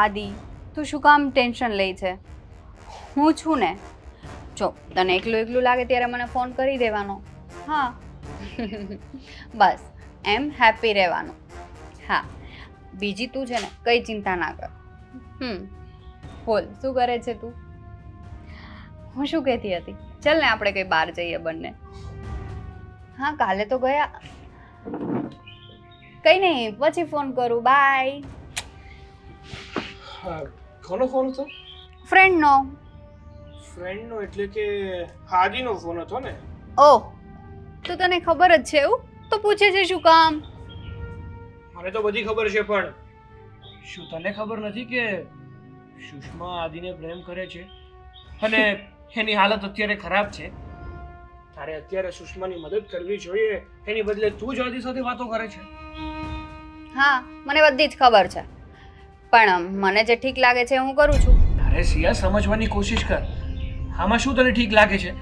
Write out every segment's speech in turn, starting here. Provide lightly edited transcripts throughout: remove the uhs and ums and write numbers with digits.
આદિ, તું શું કામ ટેન્શન લે છે? હું છું ને. જો તને એકલું એકલું લાગે ત્યારે મને ફોન કરી દેવાનો. હા. બસ એમ હેપી રહેવાનું. હા, બીજી તું છે ને કઈ ચિંતા ના કર. બોલ શું કરે છે તું? હું શું કહેતી હતી, ચાલ ને આપણે કઈ બહાર જઈએ બંને. હા, કાલે તો ગયા. કઈ નહીં, પછી ફોન કરું. બાય. કોનો ફોન હતો? ફ્રેન્ડનો. ફ્રેન્ડનો એટલે કે હાદીનો ફોન હતો ને? ઓહ, તો તને ખબર જ છે એવું? તો પૂછે છે શું કામ? મને તો બધી ખબર છે, પણ શું તને ખબર નથી કે સુષ્મા આદિને પ્રેમ કરે છે અને એની હાલત અત્યારે ખરાબ છે? તારે અત્યારે સુષ્માની મદદ કરવી જોઈએ, એની બદલે તું જ આદિ સાથે વાતો કરે છે. હા, મને બધી જ ખબર છે, પણ મને જે ઠીક લાગે છે હું કરું છું. અરે સિયા, સમજવાની કોશિશ કર. આમાં શું તને ઠીક લાગે છે?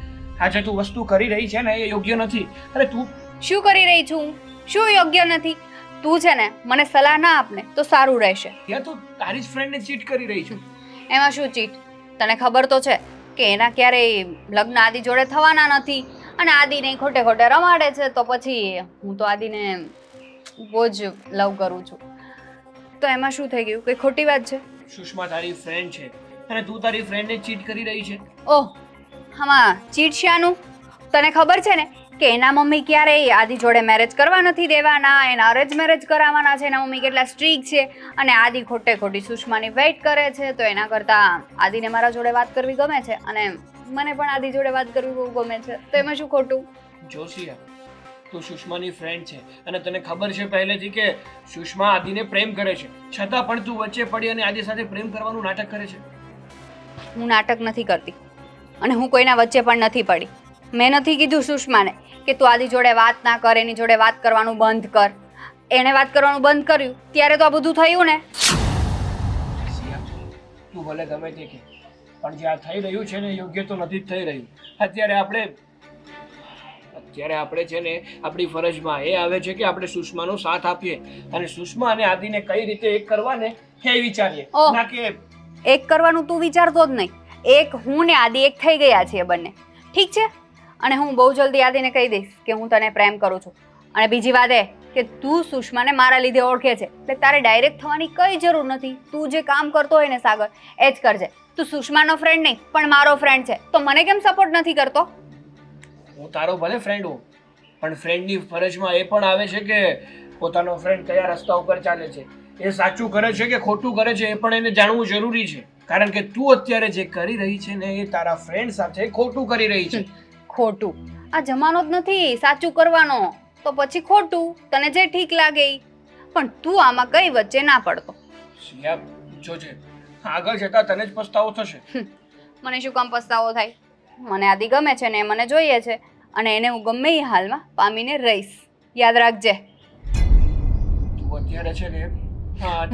આ જે તું વસ્તુ કરી રહી છે ને એ યોગ્ય નથી. અરે તું શું કરી રહી છું? શું યોગ્ય નથી? તું છે ને મને સલાહ ના આપને તો સારું રહેશે. યા તું તારી જ ફ્રેન્ડને ચીટ કરી રહી છે. એમાં શું ચીટ? તને ખબર તો છે કે એના ક્યારેય લગ્ન આદિ જોડે થવાના નથી, અને આદિને ખોટે ખોટે રમાડે છે. તો પછી હું તો આદિને બહુ જ લવ કરું છું, તો એમાં શું થઈ ગયું? કઈ ખોટી વાત છે? સુષ્મા તારી ફ્રેન્ડ છે અને તું તારી ફ્રેન્ડને ચીટ કરી રહી છે. ઓહ, આમાં ચીટ શાનું? તને ખબર છે ને કે એના મમ્મી ક્યારેય આદિ જોડે મેરેજ કરવા નથી દેવાના, એના અરેન્જ મેરેજ કરાવવાના છે. એના મમ્મી કેટલા સ્ટ્રીક છે, અને આદિ ખોટે ખોટી સુષ્માની વેઇટ કરે છે. તો એના કરતાં આદિને મારા જોડે વાત કરવી ગમે છે, અને મને પણ આદિ જોડે વાત કરવી બહુ ગમે છે. તો એમાં શું ખોટું? જોશિયા, તું સુષ્માની ફ્રેન્ડ છે અને તને ખબર છે પહેલેથી કે સુષ્મા આદિને પ્રેમ કરે છે, છતાં પણ તું વચ્ચે પડી અને આદિ સાથે પ્રેમ કરવાનું નાટક કરે છે. હું નાટક નથી કરતી, અને હું કોઈના વચ્ચે પણ નથી પડી. મેં નથી કીધું સુષ્માને કે તું આદિ જોડે વાત ના કર, એની જોડે વાત કરવાનું બંધ કર. એણે વાત કરવાનું બંધ કર્યું ત્યારે તો આ બધું થયું ને. સિયા, તું ભલે ગમે તે કે, પણ જે આ થઈ રહ્યું છે ને યોગ્ય તો નથી જ થઈ રહ્યું. અત્યારે આપણે છે ને આપણી ફરજમાં એ આવે છે કે આપણે સુષ્માનો સાથ આપીએ અને સુષ્મા અને આદિને કઈ રીતે એક કરવા ને એ વિચારીએ. ઓહ. ના કે એક કરવાનું તું વિચારતો જ નહીં. એક હું ને આદિ એક થઈ ગયા છીએ બંને, ઠીક છે? અને હું બહુ જલ્દી આદિને કહી દઈશ કે હું તને પ્રેમ કરું છું. અને બીજી વાત એ કે તું સુષ્માને મારા લીધે ઓળખે છે, એટલે તારે ડાયરેક્ટ થવાની કઈ જરૂર નથી. તું જે કામ કરતો હોય ને સાગર, એ જ કરજે. તું સુષ્માનો ફ્રેન્ડ નહીં પણ મારો ફ્રેન્ડ છે, તો મને કેમ સપોર્ટ નથી કરતો? હું તારો ભલે ફ્રેન્ડ હોઉં, પણ ફ્રેન્ડની ફરજમાં એ પણ આવે છે કે પોતાનો ફ્રેન્ડ કયા રસ્તા ઉપર ચાલે છે, એ સાચું કરે છે કે ખોટું કરે છે, એ પણ એને જાણવું જરૂરી છે. કારણ કે તું અત્યારે જે કરી રહી છે ને એ તારા ફ્રેન્ડ સાથે ખોટું કરી રહી છે. ખોટું? આ જમાનો જ નથી સાચું કરવાનો, તો પછી ખોટું. તને જે ઠીક લાગે ઈ. પણ તું આમાં કઈ વચ્ચે ના પડતો. સિયા, જોજે, આગળ જતા તને જ પસ્તાવો થશે. મને શું કામ પસ્તાવો થાય? મને આદિ ગમે છે ને મને જોઈએ છે, અને એને હું ગમે એ હાલમાં પામીને રહીશ. યાદ રાખજે. તું અત્યારે છે ને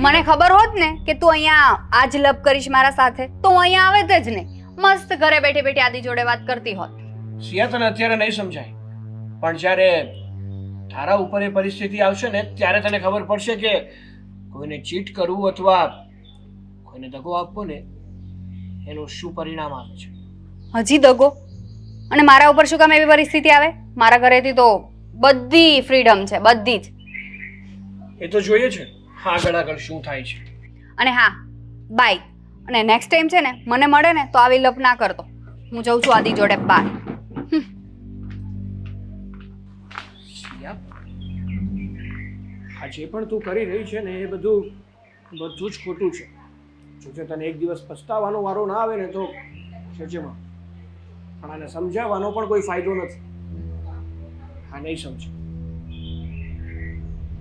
મને ખબર હોત ને કે તું અહીંયા આજ લપ કરીશ મારા સાથે, તો હું અહીંયા આવે જ નહીં. મસ્ત ઘરે બેઠી બેઠી આદિ જોડે વાત કરતી હોત. સિયા, તને અત્યારે નહીં સમજાય, પણ જ્યારે તારા ઉપર એ પરિસ્થિતિ આવશે ને ત્યારે તને ખબર પડશે કે કોઈને ચીટ કરવું અથવા કોઈને દગો આપવો ને એનું શું પરિણામ આવે છે. હજી દગો? અને મારા ઉપર શું કામ એવી પરિસ્થિતિ આવે? મારા ઘરેથી તો બધી ફ્રીડમ છે, બધી જ. એ તો જોઈએ છે આગળ આગળ શું થાય છે. અને હા, બાય. અને નેક્સ્ટ ટાઈમ છે ને મને મળે ને તો આવી લપ ના કરતો. હું જઉં છું આદિ જોડે બહાર. આ જે પણ તું કરી રહી છે ને એ બધું જ ખોટું છે. જો તને એક દિવસ પસ્તાવાનો વારો ના આવે ને તો સજમાં, પણ આને સમજાવવાનો પણ કોઈ ફાયદો નથી. આ નહીં સમજે,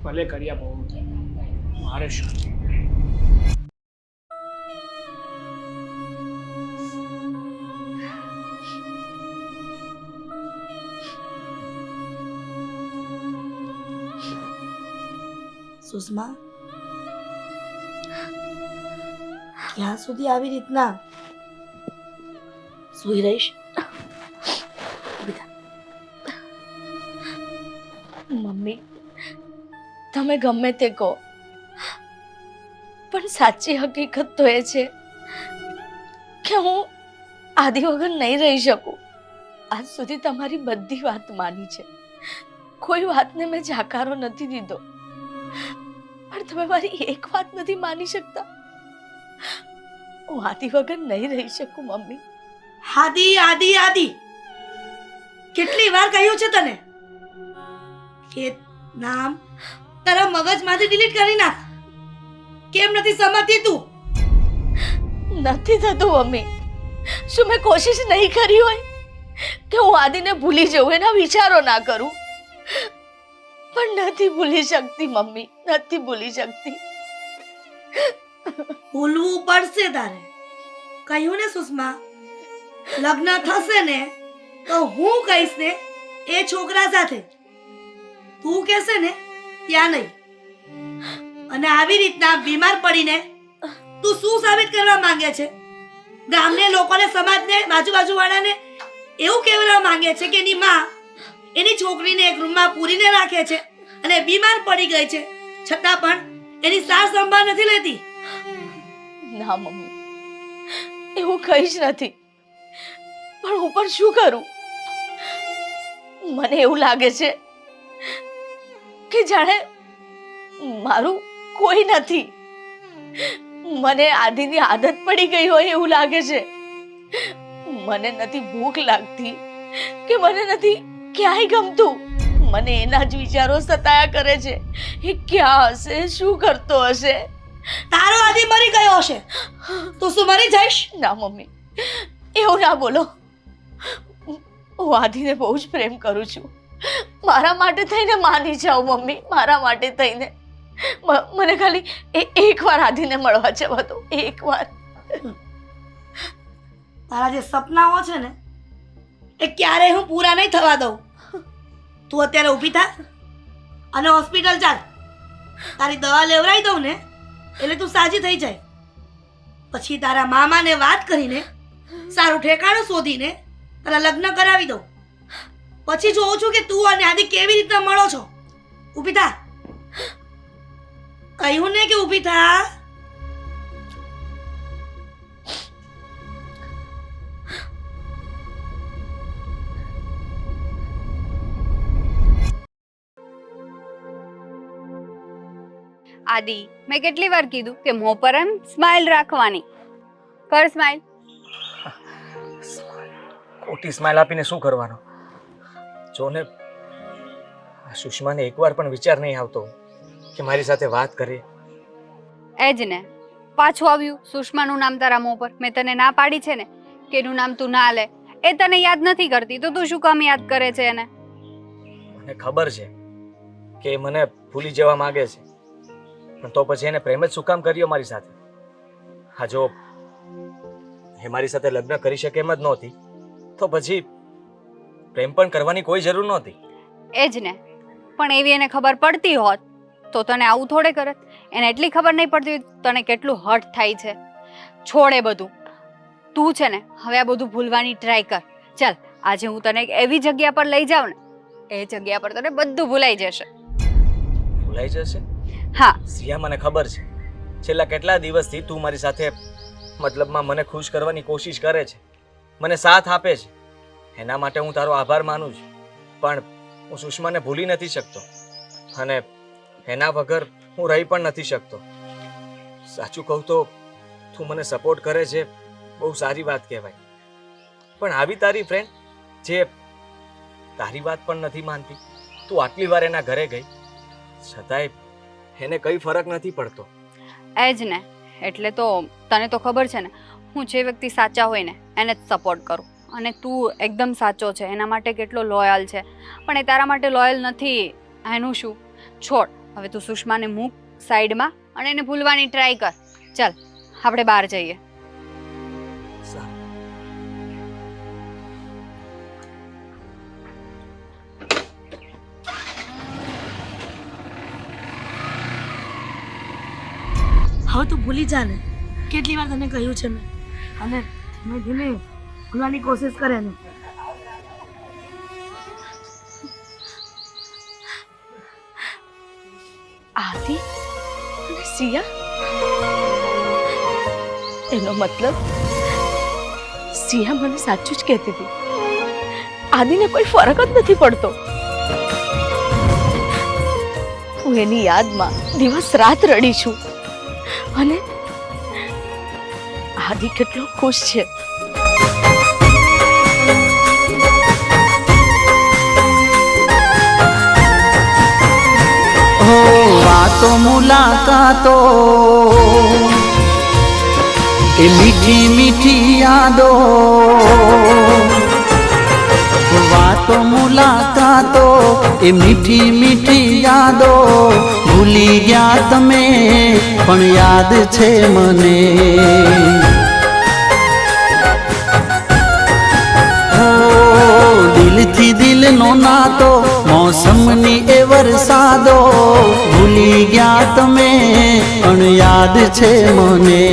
ભલે કર્યા બહુ, મારે શું. સુષ્મા, ક્યાં સુધી આવી રીતના સૂઈ રહીશ? મમ્મી, તમે ગમે તે કહો, પણ સાચી હકીકત તો એ છે કે હું આદિ વગર નહીં રહી શકું. આજ સુધી તમારી બધી વાત માની છે, કોઈ વાતને મેં જાકારો નથી દીધો, પણ તમે મારી એક વાત નથી માની શકતા. હું આદિ વગર નહીં રહી શકું મમ્મી. આદિ આદિ આદિ કેટલી વાર કહ્યું છે તને કે નામ તારા મગજમાંથી ડિલીટ કરી નાખ. કેમ નથી સમજતી તું? નથી થતું મમ્મી. શું મેં કોશિશ નહીં કરી હોય કે હું આદિને ભૂલી જઉં, એના વિચારો ના કરું? પણ નથી ભૂલી શકતી મમ્મી, નથી ભૂલી શકતી. ભૂલવું પડશે તારે. કહ્યું ને સુષ્મા, લગ્ન થશે ને તો હું કહીશ ને એ છોકરા સાથે, તું કહેશે ને ત્યાં નહીં. અને આવી રીતના બીમાર પડીને તું શું સાબિત કરવા માંગે છે? ગામને લોકોને, સમાજને, બાજુ વાળાને એવું કહેવા માંગે છે કે એની માં એની છોકરીને એક રૂમમાં પૂરીને રાખે છે અને બીમાર પડી ગઈ છે, છતાં પણ એની સાર સંભાળ નથી લેતી. ના મમ્મી, એવું કઈ જ નથી. પણ હું પણ શું કરું? મને એવું લાગે છે કે જાણે મારું કોઈ નથી. મને આદિની આદત પડી ગઈ હોય એવું લાગે છે. મને નથી ભૂખ લાગતી કે મને નથી ક્યાંય ગમતું. મને એના જ વિચારો સતાયા કરે છે. એ ક્યાં હશે, શું કરતો હશે? તારો આદિ મરી ગયો હશે, તું શું મરી જઈશ? ના મમ્મી, એવું ના બોલો. હું આદિને બહુ જ પ્રેમ કરું છું. મારા માટે થઈને માની જાઓ મમ્મી, મારા માટે થઈને. મને ખાલી એકવાર આદિને મળવા જવા દો, એકવાર. તારા જે સપનાઓ છે ને એ ક્યારેય હું પૂરા નહીં થવા દઉં. તું અત્યારે ઊભી થા અને હોસ્પિટલ ચાલ. તારી દવા લેવડાવી દઉં ને એટલે તું સાજી થઈ જાય. પછી તારા મામાને વાત કરીને સારું ઠેકાણું શોધીને તારા લગ્ન કરાવી દઉં. પછી જોઉં છું કે તું અને આદિ કેવી રીતના મળો છો. ઊભી થા. કહ્યું ને કે ઊભી થા. આદિ, મેં કેટલી વાર કીધું કે મોં પર એમ સ્માઈલ રાખવાની. કર સ્માઈલ. ખોટી સ્માઈલ આપીને શું કરવાનો? જો ને સુષ્માને એકવાર પણ વિચાર નહીં આવતો કે મારી સાથે વાત કરે. એ જ ને, પાછું આવ્યું સુષ્માનું નામ તારા મોં પર. મેં તને ના પાડી છે ને કે એનું નામ તું ના લે. એ તને યાદ નથી કરતી તો તું શું કામ યાદ કરે છે એને? મને ખબર છે કે એ મને ભૂલી જવા માંગે છે, પણ તો પછી એને પ્રેમ જ શું કામ કર્યો મારી સાથે? હા, જો એ મારી સાથે લગ્ન કરી શકે એમ જ નહોતી તો પછી પ્રેમ પણ કરવાની કોઈ જરૂર નહોતી. એ જ ને, પણ એવી એને ખબર પડતી હોત તો તને આવું થોડે કરત. એને એટલી ખબર નહીં પડતી હોય તને કેટલું હર્ટ થાય છે. છોડે બધું. તું છે ને હવે આ બધું ભૂલવાની ટ્રાય કર. ચાલ, આજે હું તને એક એવી જગ્યા પર લઈ જાઉં ને એ જગ્યા પર તને બધું ભૂલાઈ જશે. ભૂલાઈ જશે? હા. સિયા, મને ખબર છે છેલ્લા કેટલા દિવસથી તું મારી સાથે મતલબમાં મને ખુશ કરવાની કોશિશ કરે છે, મને સાથ આપે છે. એના માટે હું તારો આભાર માનું છું, પણ હું સુષ્માને ભૂલી નથી શકતો અને એના વગર હું રહી પણ નથી શકતો. સાચું કહું તો તું મને સપોર્ટ કરે છે, બહુ સારી વાત કહેવાય. પણ આવી તારી ફ્રેન્ડ જે તારી વાત પણ નથી માનતી, તું આટલી વાર એના ઘરે ગઈ છતાંય એને કઈ ફરક નથી પડતો. એ જ ને, એટલે તો તને તો ખબર છે ને હું જે વ્યક્તિ સાચા હોય ને એને જ સપોર્ટ કરું. અને તું એકદમ સાચો છે, એના માટે કેટલો લોયલ છે, પણ એ તારા માટે લોયલ નથી. એનું શું? છોડ. હવે તું સુષ્માને મૂક સાઈડમાં અને એને ભૂલવાની ટ્રાય કર. ચાલ, આપણે બહાર જઈએ. હવે તું ભૂલી જા ને. કેટલી વાર તને કહ્યું છે મેં. અને ધીમે ધીમે ભૂલવાની કોશિશ કરે ને. આદિ અને સિયા એનો મતલબ સિયા મને સાચું જ કહેતી હતી. આદિને કોઈ ફરક જ નથી પડતો. હું એની યાદમાં દિવસ રાત રડી છું અને આદિ કેટલો ખુશ છે. વાતો મુલાકાતો એ મીઠી મીઠી યાદો, વાતો મુલાકાતો એ મીઠી મીઠી યાદો, ભૂલી ગયા તમે પણ યાદ છે મને. દિલથી દિલનો નાતો, મોસમની એ વરસાદો, ભૂલી ગયા તમે પણ યાદ છે મને.